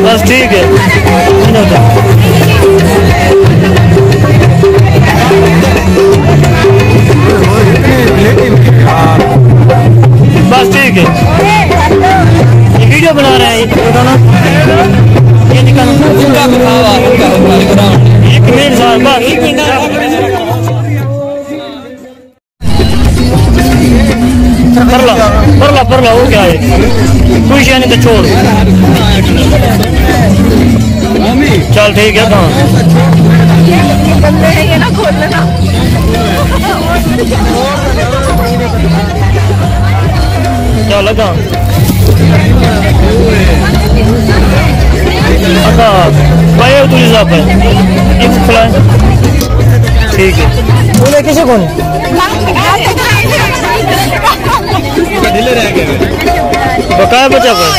बस ठीक है। बस ठीक है, ये वीडियो बना रहे हैं, ये निकालो एक मिनट साहब बस। परला हो गया है, कोई नहीं तो छोड़। चल ठीक है। चल लगा भाई तुझे साहब है एक खुला है। ठीक है बोले किसी को बकाया बचा पर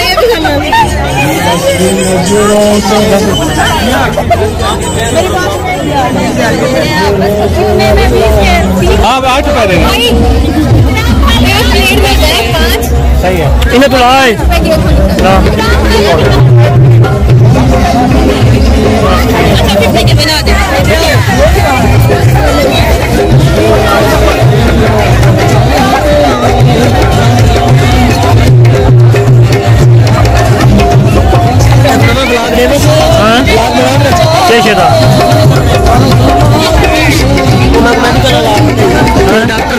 आप 8 रुपए देंगे। सही है इन्हें तो लाए डॉक्टर